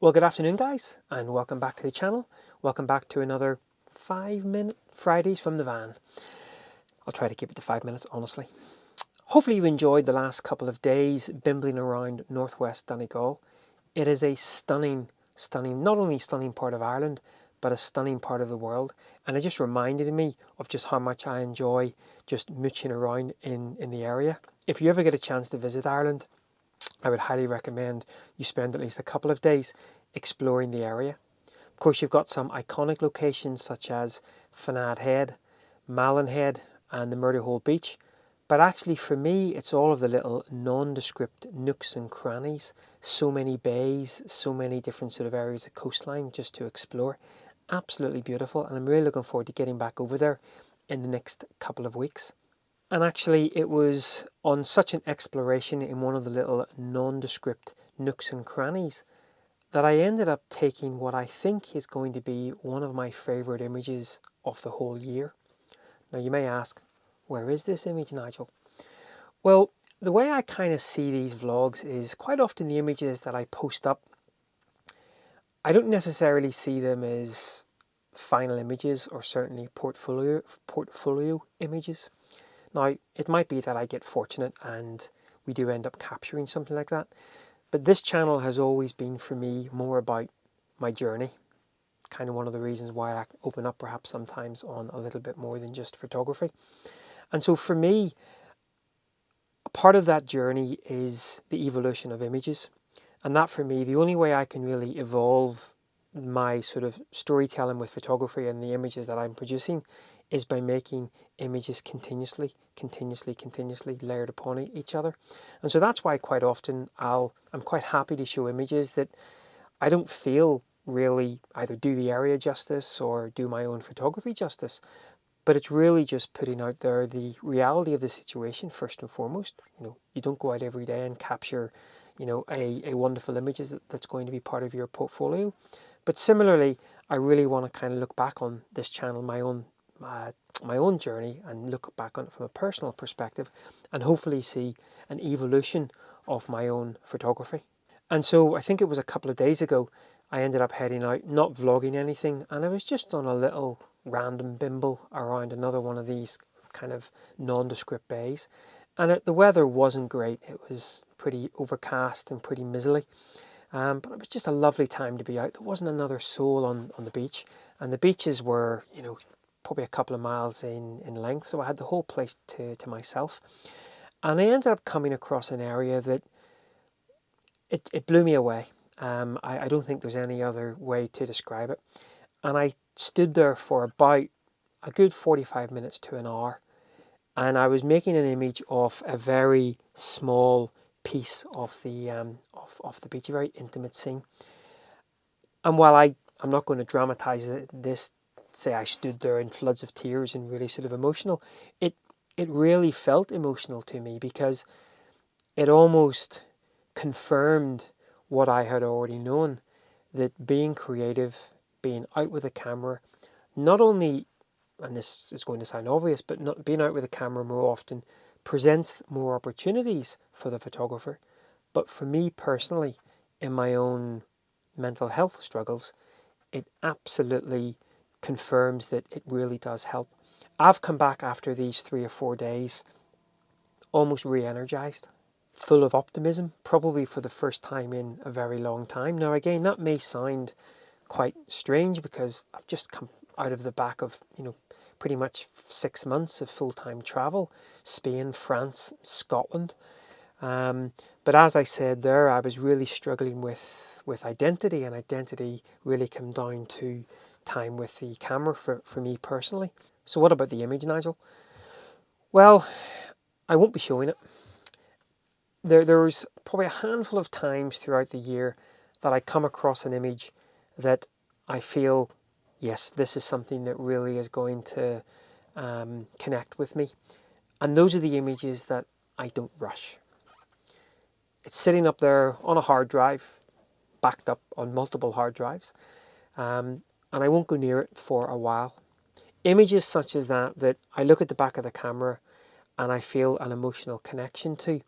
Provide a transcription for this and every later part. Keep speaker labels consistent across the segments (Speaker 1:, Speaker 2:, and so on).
Speaker 1: Well, good afternoon, guys, and welcome back to the channel. Welcome back to another 5-minute Fridays from the van. I'll try to keep it to 5 minutes, honestly. Hopefully, you enjoyed the last couple of days bimbling around northwest Donegal. It is a stunning, not only stunning part of Ireland, but a stunning part of the world. And it just reminded me of just how much I enjoy just mooching around in the area. If you ever get a chance to visit Ireland, I would highly recommend you spend at least a couple of days exploring the area. Of course, you've got some iconic locations such as Fanad Head, Malin Head, and the Murder Hole Beach. But actually, for me, it's all of the little nondescript nooks and crannies. So many bays, so many different sort of areas of coastline just to explore. Absolutely beautiful, and I'm really looking forward to getting back over there in the next couple of weeks. And actually, it was on such an exploration in one of the little nondescript nooks and crannies that I ended up taking what I think is going to be one of my favourite images of the whole year. Now, you may ask, where is this image, Nigel? Well, the way I kind of see these vlogs is quite often the images that I post up, I don't necessarily see them as final images or certainly portfolio images. Now, it might be that I get fortunate and we do end up capturing something like that. But this channel has always been for me more about my journey. Kind of one of the reasons why I open up perhaps sometimes on a little bit more than just photography. And so for me, a part of that journey is the evolution of images. And that for me, the only way I can really evolve my sort of storytelling with photography and the images that I'm producing is by making images continuously layered upon each other. And so that's why quite often I'm quite happy to show images that I don't feel really either do the area justice or do my own photography justice, but it's really just putting out there the reality of the situation first and foremost. You don't go out every day and capture, a wonderful image that's going to be part of your portfolio. But similarly, I really want to kind of look back on this channel, my own journey, and look back on it from a personal perspective, and hopefully see an evolution of my own photography. And so I think it was a couple of days ago, I ended up heading out, not vlogging anything, and I was just on a little random bimble around another one of these kind of nondescript bays. And the weather wasn't great. It was pretty overcast and pretty miserly. But it was just a lovely time to be out. There wasn't another soul on the beach. And the beaches were, probably a couple of miles in length. So I had the whole place to myself. And I ended up coming across an area that it blew me away. I don't think there's any other way to describe it. And I stood there for about a good 45 minutes to an hour. And I was making an image of a very small piece of the beach, a very intimate scene. And while I'm not going to dramatize this, say I stood there in floods of tears and really sort of emotional, it really felt emotional to me because it almost confirmed what I had already known, that being creative, being out with a camera, not only, and this is going to sound obvious, but not being out with a camera more often presents more opportunities for the photographer. But for me personally, in my own mental health struggles, it absolutely confirms that it really does help. I've come back after these 3 or 4 days almost re-energized, full of optimism, probably for the first time in a very long time. Now, again, that may sound quite strange because I've just come out of the back of, pretty much 6 months of full-time travel, Spain, France, Scotland. But as I said there, I was really struggling with identity, and identity really came down to time with the camera for me personally. So what about the image, Nigel? Well, I won't be showing it. There's probably a handful of times throughout the year that I come across an image that I feel, yes, this is something that really is going to connect with me. And those are the images that I don't rush. It's sitting up there on a hard drive, backed up on multiple hard drives, and I won't go near it for a while. Images such as that I look at the back of the camera and I feel an emotional connection to,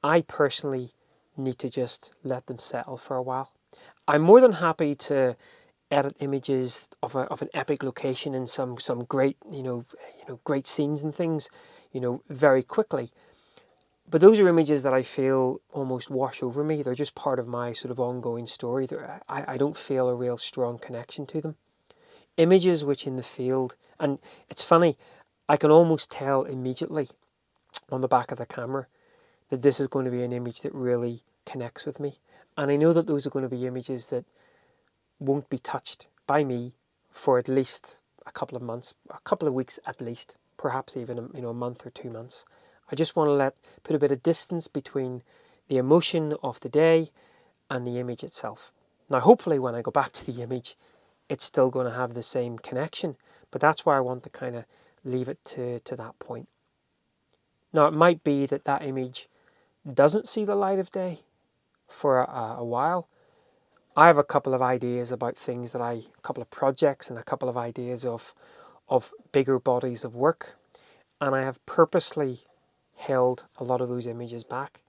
Speaker 1: I personally need to just let them settle for a while. I'm more than happy to edit images of an epic location and some great great scenes and things, very quickly. But those are images that I feel almost wash over me. They're just part of my sort of ongoing story. I don't feel a real strong connection to them. Images which in the field, and it's funny, I can almost tell immediately on the back of the camera that this is going to be an image that really connects with me. And I know that those are going to be images that won't be touched by me for at least a couple of months, a couple of weeks at least, perhaps even a month or 2 months. I just want to put a bit of distance between the emotion of the day and the image itself. Now, hopefully when I go back to the image, it's still going to have the same connection, but that's why I want to kind of leave it to that point. Now, it might be that that image doesn't see the light of day for a while. I have a couple of ideas about things a couple of projects and a couple of ideas of bigger bodies of work, and I have purposely held a lot of those images back.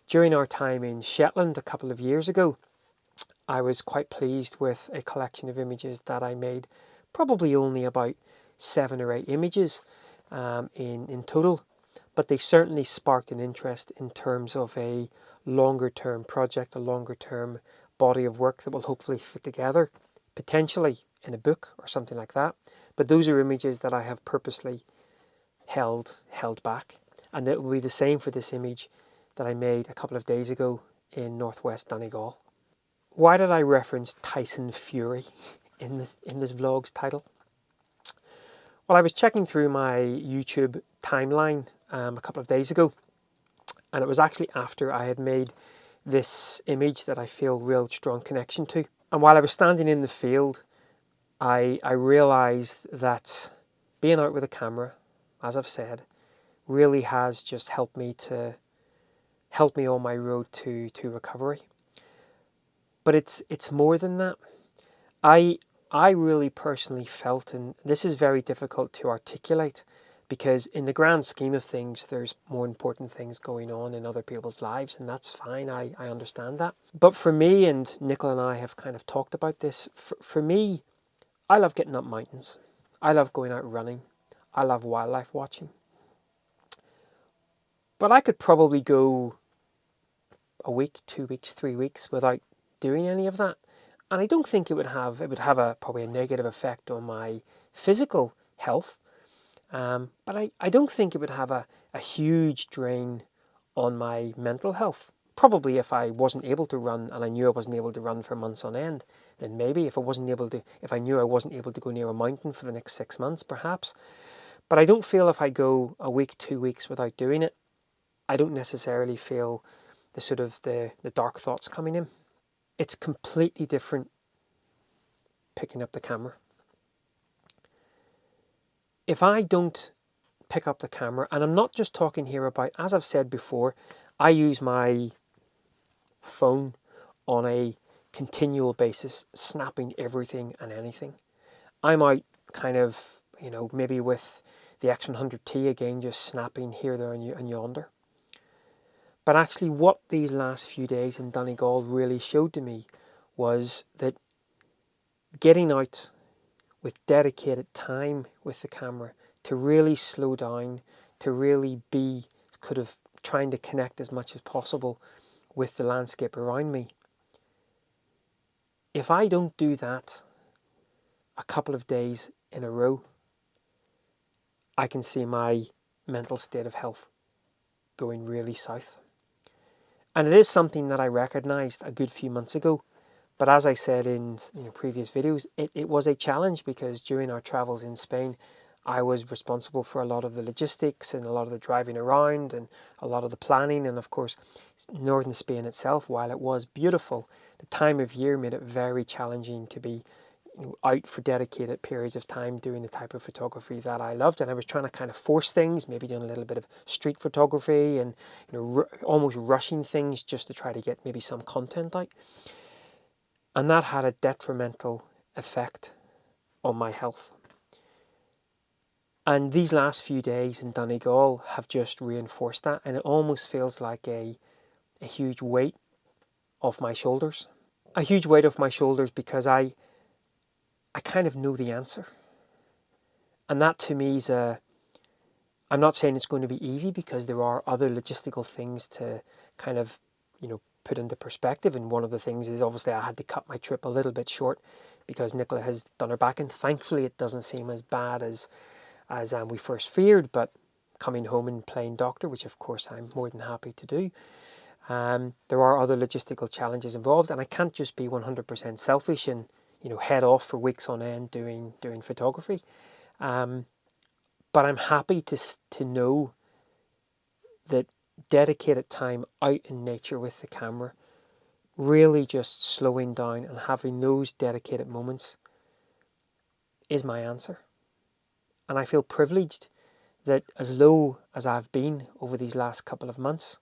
Speaker 1: During our time in Shetland a couple of years ago, I was quite pleased with a collection of images that I made, probably only about 7 or 8 images in total, but they certainly sparked an interest in terms of a longer term project, a longer term body of work that will hopefully fit together, potentially in a book or something like that. But those are images that I have purposely held back, and it will be the same for this image that I made a couple of days ago in northwest Donegal. Why did I reference Tyson Fury in this vlog's title? Well, I was checking through my YouTube timeline a couple of days ago, and it was actually after I had made this image that I feel real strong connection to. And while I was standing in the field, I realized that being out with a camera, as I've said, really has just helped me on my road to recovery. But it's more than that. I really personally felt, and this is very difficult to articulate, because in the grand scheme of things, there's more important things going on in other people's lives, and that's fine. I understand that. But for me, and Nicola and I have kind of talked about this, for me, I love getting up mountains. I love going out running. I love wildlife watching. But I could probably go a week, 2 weeks, 3 weeks without doing any of that. And I don't think it would have probably a negative effect on my physical health. But I don't think it would have a huge drain on my mental health. Probably if I wasn't able to run and I knew I wasn't able to run for months on end, then maybe if I knew I wasn't able to go near a mountain for the next 6 months, perhaps. But I don't feel if I go a week, 2 weeks without doing it, I don't necessarily feel the dark thoughts coming in. It's completely different picking up the camera. If I don't pick up the camera, and I'm not just talking here about, as I've said before, I use my phone on a continual basis, snapping everything and anything. I'm out kind of, maybe with the X100T again, just snapping here, there and yonder. But actually what these last few days in Donegal really showed to me was that getting out with dedicated time with the camera to really slow down, to really be trying to connect as much as possible with the landscape around me. If I don't do that a couple of days in a row, I can see my mental state of health going really south. And it is something that I recognized a good few months ago. But as I said in previous videos, it was a challenge because during our travels in Spain, I was responsible for a lot of the logistics and a lot of the driving around and a lot of the planning. And of course, northern Spain itself, while it was beautiful, the time of year made it very challenging to be out for dedicated periods of time doing the type of photography that I loved. And I was trying to kind of force things, maybe doing a little bit of street photography and almost rushing things just to try to get maybe some content out. And that had a detrimental effect on my health. And these last few days in Donegal have just reinforced that, and it almost feels like a huge weight off my shoulders. a huge weight off my shoulders because I kind of know the answer. And that to me is I'm not saying it's going to be easy, because there are other logistical things to kind of, put into perspective. And one of the things is obviously I had to cut my trip a little bit short because Nicola has done her back, and thankfully it doesn't seem as bad as we first feared. But coming home and playing doctor, which of course I'm more than happy to do, there are other logistical challenges involved, and I can't just be 100% selfish and head off for weeks on end doing photography. But I'm happy to know that dedicated time out in nature with the camera, really just slowing down and having those dedicated moments, is my answer. And I feel privileged that as low as I've been over these last couple of months,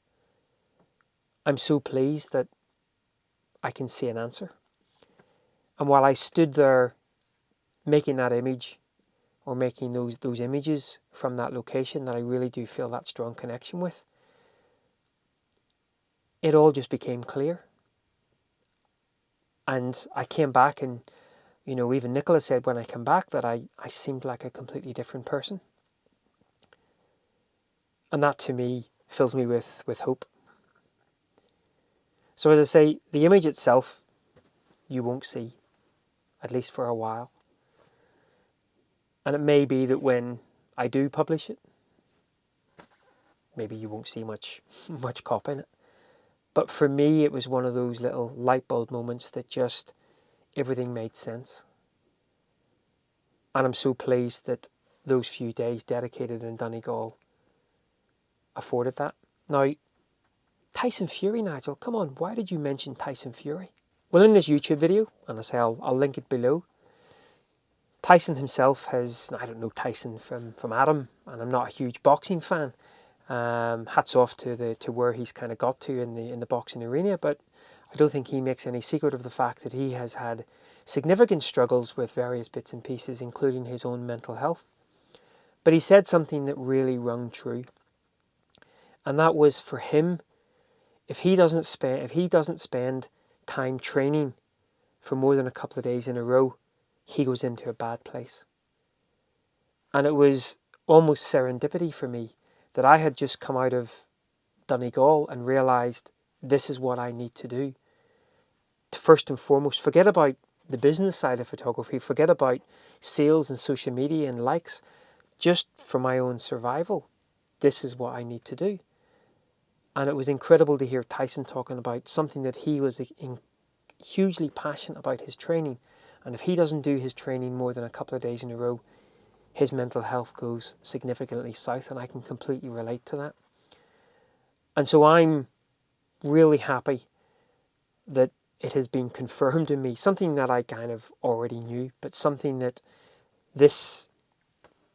Speaker 1: I'm so pleased that I can see an answer. And while I stood there making that image, or making those images from that location that I really do feel that strong connection with, it all just became clear. And I came back, and even Nicola said when I came back that I seemed like a completely different person. And that to me fills me with hope. So as I say, the image itself you won't see, at least for a while. And it may be that when I do publish it, maybe you won't see much cop in it. But for me, it was one of those little light bulb moments that just everything made sense. And I'm so pleased that those few days dedicated in Donegal afforded that. Now, Tyson Fury, Nigel, come on, why did you mention Tyson Fury? Well, in this YouTube video, and I say I'll link it below, Tyson himself has, I don't know Tyson from Adam, and I'm not a huge boxing fan. Hats off to where he's kind of got to in the boxing arena, but I don't think he makes any secret of the fact that he has had significant struggles with various bits and pieces, including his own mental health. But he said something that really rung true, and that was, for him, if he doesn't spend time training for more than a couple of days in a row, he goes into a bad place. And it was almost serendipity for me that I had just come out of Donegal and realised this is what I need to do. To first and foremost, forget about the business side of photography, forget about sales and social media and likes. Just for my own survival, this is what I need to do. And it was incredible to hear Tyson talking about something that he was hugely passionate about, his training. And if he doesn't do his training more than a couple of days in a row, his mental health goes significantly south, and I can completely relate to that. And so I'm really happy that it has been confirmed in me, something that I kind of already knew, but something that this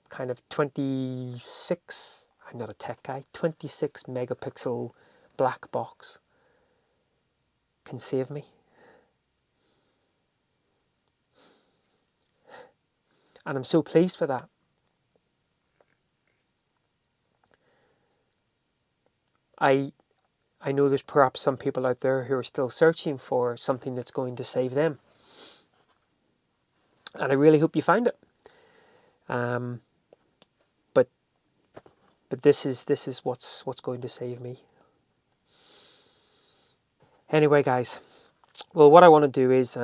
Speaker 1: kind of 26, I'm not a tech guy, 26 megapixel black box can save me. And I'm so pleased for that. I know there's perhaps some people out there who are still searching for something that's going to save them. And I really hope you find it. But this is what's going to save me. Anyway, guys, well, what I want to do is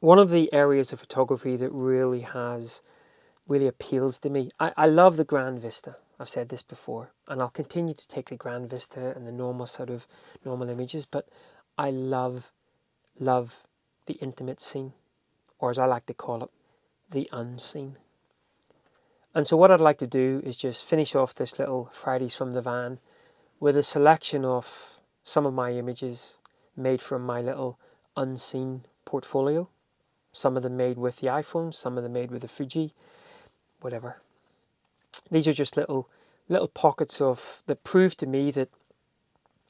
Speaker 1: one of the areas of photography that really appeals to me. I love the Grand Vista. I've said this before, and I'll continue to take the Grand Vista and the normal images, but I love the intimate scene, or as I like to call it, the unseen. And so what I'd like to do is just finish off this little Fridays from the van with a selection of some of my images made from my little unseen portfolio. Some of them made with the iPhone, some of them made with the Fuji, whatever. These are just little pockets that prove to me that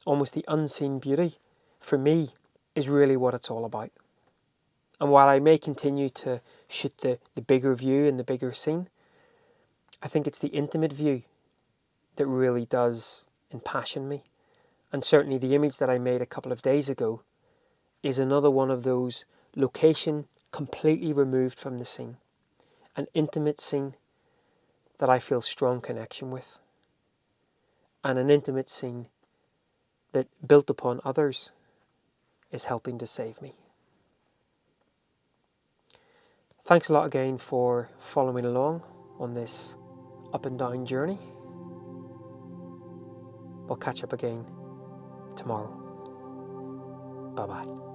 Speaker 1: almost the unseen beauty, for me, is really what it's all about. And while I may continue to shoot the bigger view and the bigger scene, I think it's the intimate view that really does impassion me. And certainly the image that I made a couple of days ago is another one of those location completely removed from the scene. An intimate scene that I feel strong connection with. And an intimate scene that, built upon others, is helping to save me. Thanks a lot again for following along on this up and down journey. We'll catch up again tomorrow. Bye-bye.